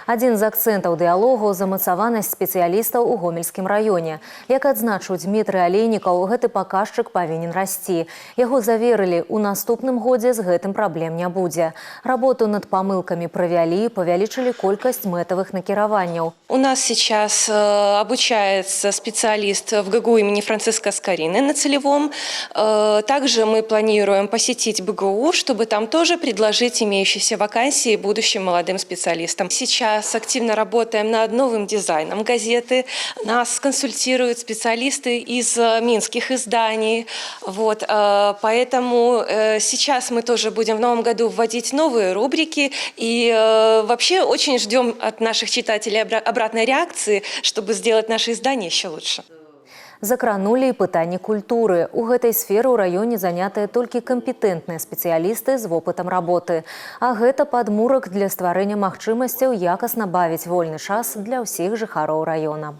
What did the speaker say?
Адзін з акцэнтаў дыялогу – замацаванасць спецыялістаў у Гомельскім раёне. Як адзначыў Дмітрый Алейнікаў, гэты паказчык павінен расці. Яго заверылі, у наступным годзе з гэтым праблем не будзе. Работу над памылкамі правялі, павялічылі колькасць мэтавых накіраванняў. У нас сейчас обучается специалист в ГГУ имени Франциска Скорины на целевом. Также мы планируем посетить БГУ, чтобы там тоже предложить имеющиеся вакансии будущим молодым специалистам. Сейчас активно работаем над новым дизайном газеты. Нас консультируют специалисты из минских изданий. Поэтому сейчас мы тоже будем в новом году вводить новые рубрики. И вообще очень ждем от наших читателей обратной реакции, чтобы сделать наше издание еще лучше. Закранулі і пытанні культуры. У гэтай сферы ў раёне занятыя толькі кампетэнтныя спецыялісты з вопытам работы. А гэта падмурак для стварэння магчымасцяў якасна бавіць вольны час для ўсіх жыхароў раёна.